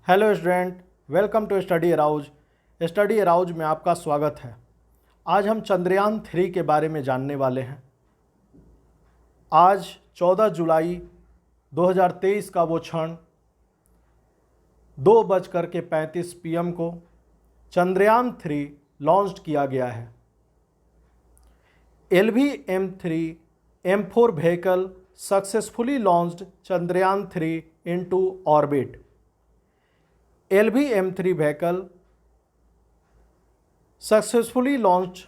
Hello student, welcome to study arouse. Study arouse में आपका स्वागत है। आज हम चंद्रयान 3 के बारे में जानने वाले हैं। आज 14 जुलाई 2023 का वो क्षण 2:35 PM को चंद्रयान 3 लॉन्च किया गया है। LV-M3 M4 vehicle successfully launched Chandrayaan 3 into orbit. LV-M3 vehicle successfully launch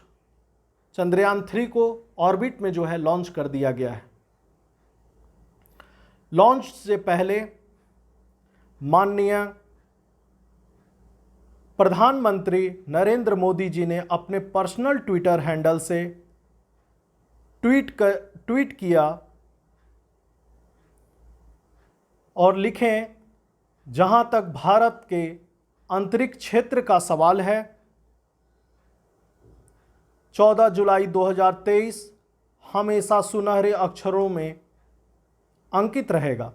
Chandrayaan 3 को ऑर्बिट में जो है लॉन्च कर दिया गया है। लॉन्च से पहले माननीय प्रधानमंत्री नरेंद्र मोदी जी ने अपने पर्सनल ट्विटर हैंडल से ट्वीट किया और लिखें, जहां तक भारत के अंतरिक्ष क्षेत्र का सवाल है, 14 जुलाई 2023 हमेशा सुनहरे अक्षरों में अंकित रहेगा।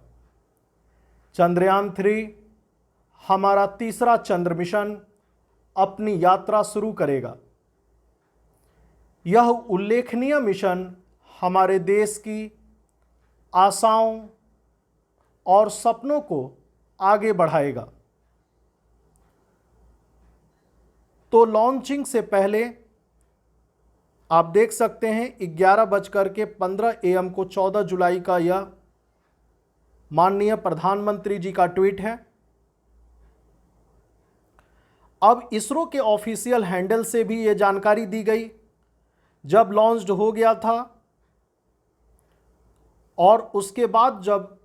चंद्रयान 3 हमारा तीसरा चंद्र मिशन अपनी यात्रा शुरू करेगा। यह उल्लेखनीय मिशन हमारे देश की आशाओं और सपनों को आगे बढ़ाएगा। तो लॉन्चिंग से पहले आप देख सकते हैं 11:15 AM को 14 जुलाई का यह माननीय प्रधानमंत्री जी का ट्वीट है। अब इसरो के ऑफिशियल हैंडल से भी ये जानकारी दी गई जब लॉन्च्ड हो गया था, और उसके बाद जब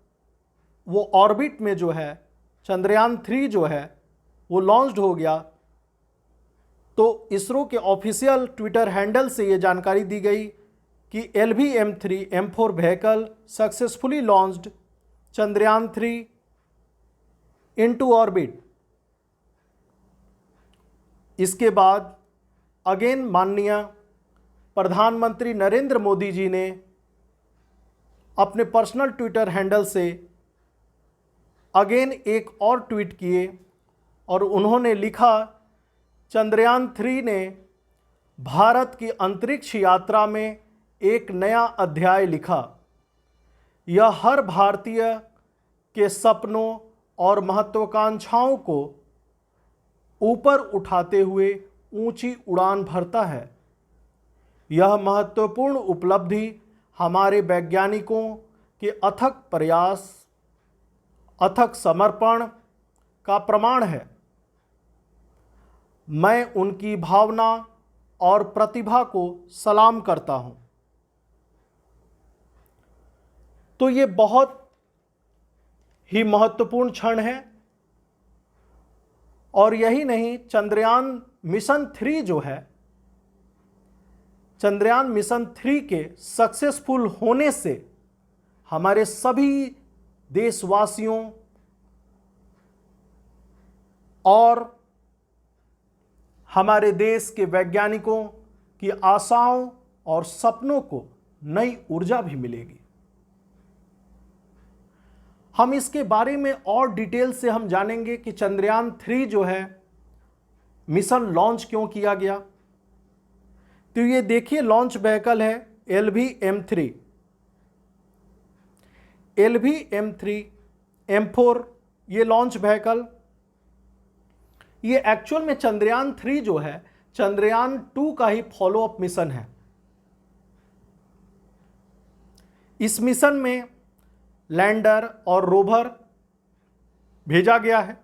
वो ऑर्बिट में जो है चंद्रयान 3 जो है वो लॉन्च्ड हो गया, तो इसरो के ऑफिशियल ट्विटर हैंडल से ये जानकारी दी गई कि LV-M3 M4 vehicle successfully launched Chandrayaan 3 into orbit. इसके बाद अगेन माननीय प्रधानमंत्री नरेंद्र मोदी जी ने अपने पर्सनल ट्विटर हैंडल से अगेन एक और ट्वीट किए और उन्होंने लिखा, चंद्रयान 3 ने भारत की अंतरिक्ष यात्रा में एक नया अध्याय लिखा। यह हर भारतीय के सपनों और महत्वाकांक्षाओं को ऊपर उठाते हुए ऊंची उड़ान भरता है। यह महत्वपूर्ण उपलब्धि हमारे वैज्ञानिकों के अथक प्रयास, अथक समर्पण का प्रमाण है। मैं उनकी भावना और प्रतिभा को सलाम करता हूं। तो ये बहुत ही महत्वपूर्ण क्षण है। और यही नहीं, चंद्रयान मिशन 3 जो है, चंद्रयान मिशन 3 के सक्सेसफुल होने से हमारे सभी देशवासियों और हमारे देश के वैज्ञानिकों की आशाओं और सपनों को नई ऊर्जा भी मिलेगी। हम इसके बारे में और डिटेल से हम जानेंगे कि चंद्रयान 3 जो है मिशन लॉन्च क्यों किया गया। तो ये देखिए, लॉन्च व्हीकल है LV-M3। LV-M3 M4 ये लॉन्च व्हीकल, ये एक्चुअल में चंद्रयान 3 जो है चंद्रयान 2 का ही फॉलोअप मिशन है। इस मिशन में लैंडर और रोवर भेजा गया है।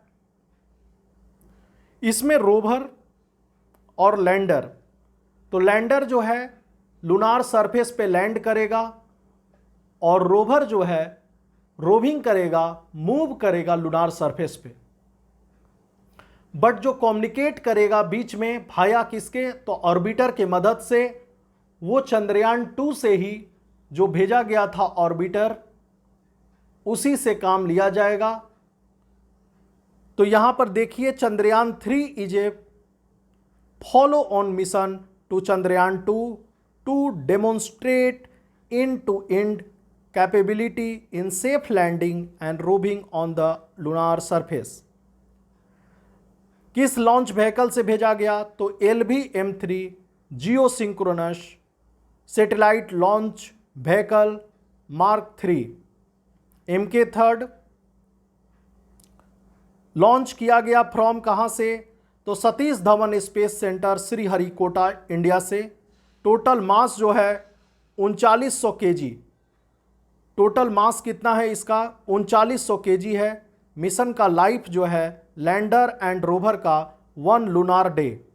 इसमें रोवर और लैंडर, तो लैंडर जो है लूनार सरफेस पे लैंड करेगा और रोवर जो है रोविंग करेगा, मूव करेगा लूनार सरफेस पे। बट जो कम्युनिकेट करेगा बीच में भाया किसके, तो ऑर्बिटर के मदद से, वो चंद्रयान 2 से ही जो भेजा गया था ऑर्बिटर, उसी से काम लिया जाएगा। तो यहां पर देखिए, Chandrayaan 3 is a follow on mission to Chandrayaan 2 to demonstrate end to end capability in safe landing and roving on the lunar surface. किस लॉन्च व्हीकल से भेजा गया? तो LV-M3 geo synchronous satellite launch vehicle mark 3। MK3 launch किया गया from कहाँ से? तो Satish Dhawan space centre Sriharikota India से। टोटल मास जो है 3900 kg। टोटल मास कितना है इसका? 3900 kg है। मिशन का लाइफ जो है लैंडर एंड रोवर का 1 लूनार डे,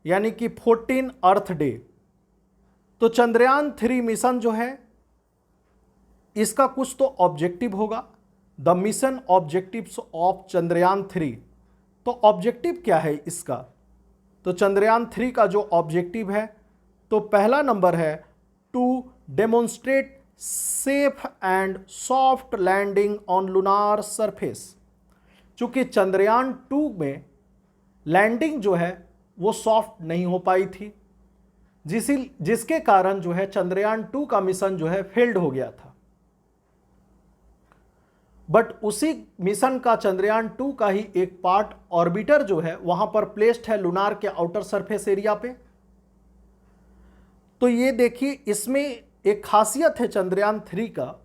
यानी कि 14 अर्थ डे। तो चंद्रयान 3 मिशन जो है इसका कुछ तो ऑब्जेक्टिव होगा। The mission objectives of Chandrayaan 3। तो ऑब्जेक्टिव क्या है इसका? तो चंद्रयान 3 का जो ऑब्जेक्टिव है, तो पहला नंबर है to demonstrate safe and soft landing on lunar surface. चूंकि चंद्रयान 2 में लैंडिंग जो है वो सॉफ्ट नहीं हो पाई थी, जिसके कारण जो है चंद्रयान 2 का मिशन जो है फेल्ड हो गया था। बट उसी मिशन का चंद्रयान 2 का ही एक पार्ट ऑर्बिटर जो है वहां पर प्लेस्ड है लूनार के आउटर सरफेस एरिया पे। तो ये देखिए, इसमें एक खासियत है चंद्रयान 3 का।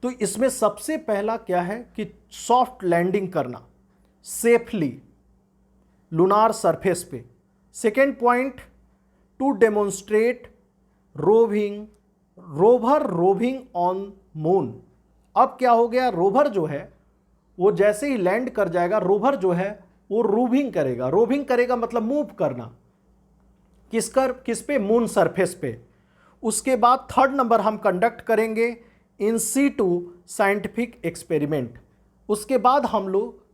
तो इसमें सबसे पहला क्या है कि सॉफ्ट लैंडिंग करना सेफली लूनार सरफेस पे। Second point, to demonstrate rover roving on moon. अब क्या हो गया, रोवर जो है वो जैसे ही लैंड कर जाएगा, रोवर जो है वो रोविंग करेगा। रोविंग करेगा मतलब मूव करना। किस पे? मून सरफेस पे। उसके बाद थर्ड नंबर हम कंडक्ट करेंगे इन सीटू साइंटिफिक एक्सपेरिमेंट। उसके बाद हम लोग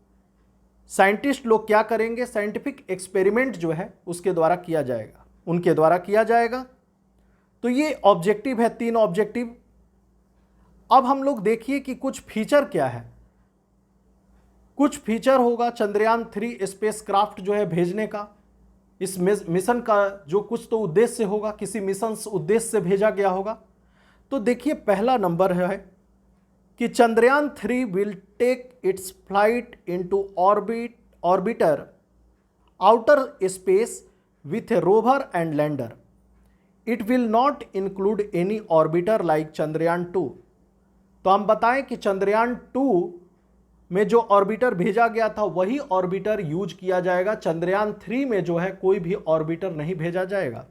साइंटिस्ट लोग क्या करेंगे? साइंटिफिक एक्सपेरिमेंट जो है उसके द्वारा किया जाएगा, उनके द्वारा किया जाएगा। तो ये ऑब्जेक्टिव है, 3 ऑब्जेक्टिव। अब हम लोग देखिए कि कुछ फीचर क्या है। कुछ फीचर होगा चंद्रयान 3 स्पेसक्राफ्ट जो है भेजने का। इस मिशन का जो कुछ तो उद्देश्य होगा, किसी मिशन उद्देश्य से भेजा गया होगा। तो देखिए, पहला नंबर है कि Chandrayaan 3 will take its flight into orbiter outer space with a rover and lander. It will not include any orbiter like Chandrayaan 2। तो हम बताएं कि चंद्रयान 2 में जो ऑर्बिटर भेजा गया था वही ऑर्बिटर यूज किया जाएगा। चंद्रयान 3 में जो है कोई भी ऑर्बिटर नहीं भेजा जाएगा।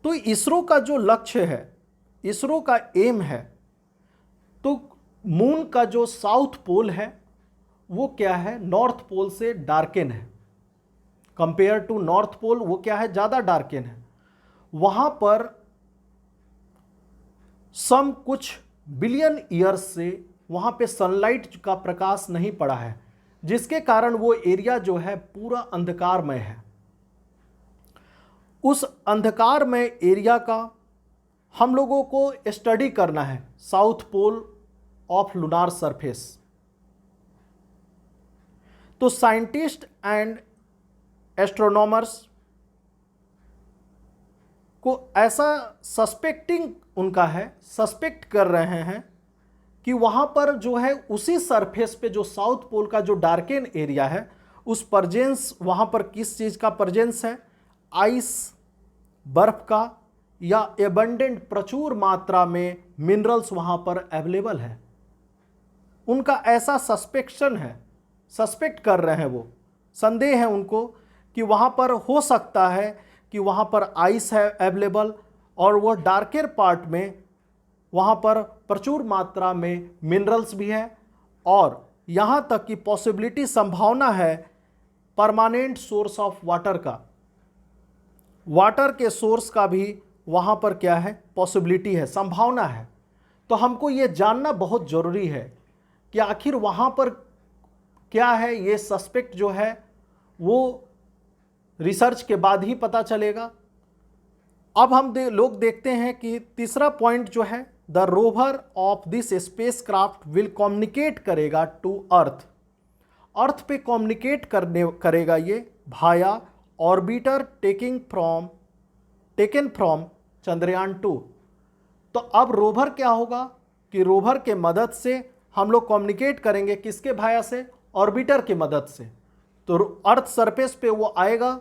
तो इसरो का जो लक्ष्य है, इसरो का एम है, तो मून का जो साउथ पोल है वो क्या है? नॉर्थ पोल से डार्केन है। कंपेयर टू नॉर्थ पोल वो क्या है? ज्यादा डार्केन है। वहां पर कुछ बिलियन ईयर्स से वहां पे सनलाइट का प्रकाश नहीं पड़ा है, जिसके कारण वो एरिया जो है पूरा अंधकारमय है। उस अंधकारमय एरिया का हम लोगों को स्टडी करना है, south pole of lunar surface. तो साइंटिस्ट एंड एस्ट्रोनॉमर्स को ऐसा सस्पेक्ट कर रहे हैं कि वहां पर जो है उसी सरफेस पे जो साउथ पोल का जो डार्केन एरिया है, उस परजेंस वहां पर किस चीज का परजेंस है? आइस, बर्फ का, या एबंडेंट प्रचुर मात्रा में मिनरल्स वहां पर अवेलेबल है। उनका ऐसा सस्पेक्शन है, सस्पेक्ट कर रहे हैं, वो संदेह है उनको कि वहां पर हो सकता है कि वहां पर आइस है अवेलेबल, और वो डार्कर पार्ट में वहां पर प्रचुर मात्रा में मिनरल्स भी है, और यहां तक की पॉसिबिलिटी, संभावना है परमानेंट सोर्स ऑफ वाटर का, वाटर के सोर्स का भी वहां पर क्या है? पॉसिबिलिटी है, संभावना है। तो हमको ये जानना बहुत जरूरी है कि आखिर वहां पर क्या है। ये सस्पेक्ट जो है वो रिसर्च के बाद ही पता चलेगा। अब हम लोग देखते हैं कि तीसरा पॉइंट जो है, the rover of this spacecraft will communicate करेगा टू अर्थ। अर्थ पे कम्युनिकेट करेगा ये भाया ऑर्बिटर टेकन फ्रॉम चंद्रयान 2। तो अब रोवर क्या होगा कि रोवर के मदद से हम लोग कम्युनिकेट करेंगे, किसके भाया से? ऑर्बिटर की मदद से। तो अर्थ सरफेस पे वो आएगा।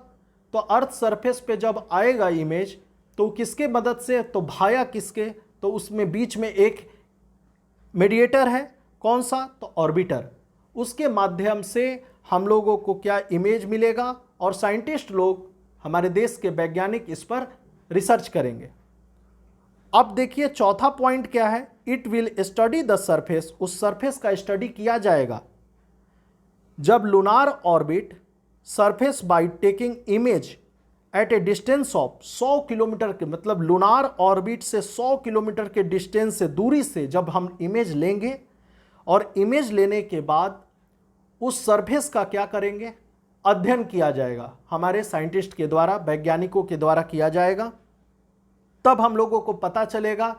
तो अर्थ सरफेस पे जब आएगा इमेज, तो किसके मदद से, तो भाया किसके, तो उसमें बीच में एक मीडिएटर है, कौन सा, तो ऑर्बिटर। उसके माध्यम से हम लोगों को क्या इमेज मिलेगा, और साइंटिस्ट लोग, हमारे देश के वैज्ञानिक इस पर रिसर्च करेंगे। अब देखिए चौथा पॉइंट क्या है, it will study the surface, उस सरफेस का स्टडी किया जाएगा जब lunar orbit surface by taking image at A distance of 100 kilometre के, मतलब लूनार ऑर्बिट से 100 किलोमीटर के डिस्टेंस से, दूरी से जब हम इमेज लेंगे, और इमेज लेने के बाद उस सरफेस का क्या करेंगे, अध्ययन किया जाएगा, हमारे साइंटिस्ट के द्वारा, वैज्ञानिकों के द्वारा किया जाएगा। तब हम लोगों को पता चलेगा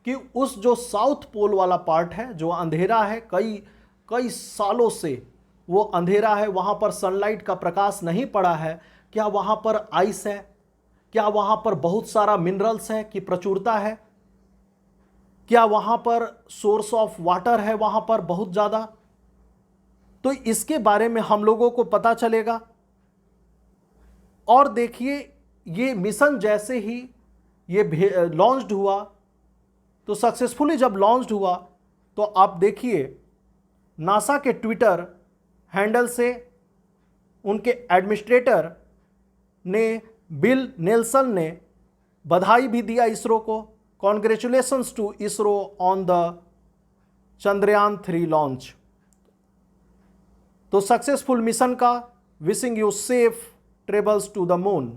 कि उस जो साउथ पोल वाला पार्ट है, जो अंधेरा है, कई सालों से वो अंधेरा है, वहाँ पर सनलाइट का प्रकाश नहीं पड़ा है, क्या वहाँ पर आइस है, क्या वहाँ पर बहुत सारा मिनरल्स है की प्रचुरता है, क्या वहाँ पर सोर्स ऑफ वाटर है वहाँ पर बहुत ज़्यादा। तो इसके बारे में हम लोगों को पता चलेगा। और देखिए ये मिशन जैसे ही ये लॉन्च्ड हुआ, तो सक्सेसफुली जब लॉन्च्ड हुआ, तो आप देखिए नासा के ट्विटर हैंडल से उनके एडमिनिस्ट्रेटर ने, बिल नेल्सन ने बधाई भी दिया इसरो को, congratulations to ISRO on the Chandrayaan 3 launch. तो सक्सेसफुल मिशन का, wishing you safe travels to the moon.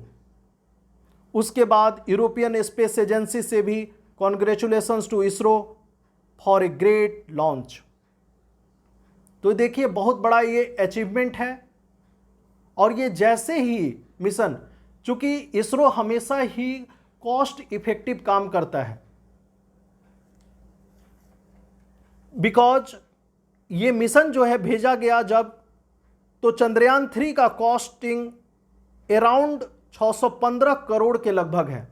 उसके बाद यूरोपियन स्पेस एजेंसी से भी congratulations to ISRO for a great launch. तो देखिए बहुत बड़ा ये अचीवमेंट है। और ये जैसे ही मिशन, चूंकि इसरो हमेशा ही कॉस्ट इफेक्टिव काम करता है, बिकॉज ये मिशन जो है भेजा गया जब, तो चंद्रयान 3 का कॉस्टिंग अराउंड 615 करोड़ के लगभग है,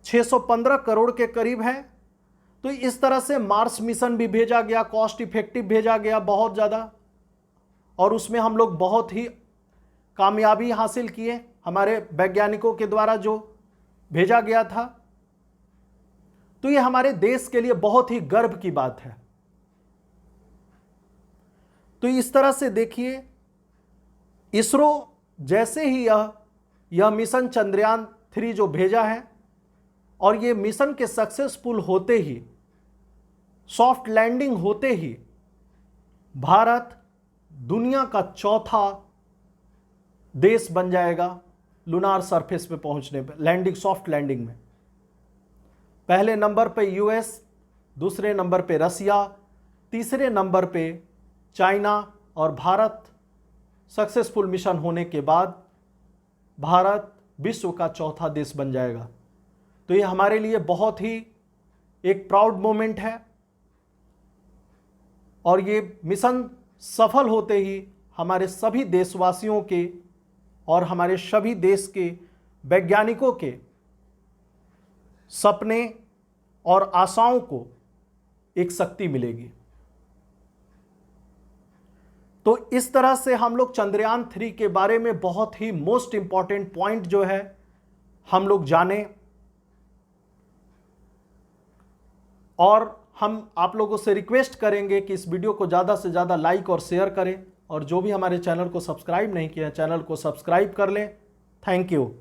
615 करोड़ के करीब है। तो इस तरह से मार्स मिशन भी भेजा गया, कॉस्ट इफेक्टिव भेजा गया बहुत ज़्यादा, और उसमें हम लोग बहुत ही कामयाबी हासिल किए, हमारे वैज्ञानिकों के द्वारा जो भेजा गया था। तो ये हमारे देश के लिए बहुत ही गर्व की बात है। तो इस तरह से देखिए इसरो जैसे ही यह मिशन चंद्रयान 3 जो भेजा है, और ये मिशन के सक्सेसफुल होते ही, सॉफ्ट लैंडिंग होते ही, भारत दुनिया का चौथा देश बन जाएगा लूनार सरफेस पे पहुंचने पे, लैंडिंग, सॉफ्ट लैंडिंग में। पहले नंबर पे यूएस, दूसरे नंबर पे रसिया, तीसरे नंबर पे चाइना, और भारत सक्सेसफुल मिशन होने के बाद भारत विश्व का चौथा देश बन जाएगा। तो ये हमारे लिए बहुत ही एक प्राउड मोमेंट है। और ये मिशन सफल होते ही हमारे सभी देशवासियों के और हमारे सभी देश के वैज्ञानिकों के सपने और आशाओं को एक शक्ति मिलेगी। तो इस तरह से हम लोग चंद्रयान 3 के बारे में बहुत ही मोस्ट इंपॉर्टेंट पॉइंट जो है हम लोग जाने, और हम आप लोगों से रिक्वेस्ट करेंगे कि इस वीडियो को ज़्यादा से ज़्यादा लाइक और शेयर करें, और जो भी हमारे चैनल को सब्सक्राइब नहीं किया है, चैनल को सब्सक्राइब कर लें। Thank you.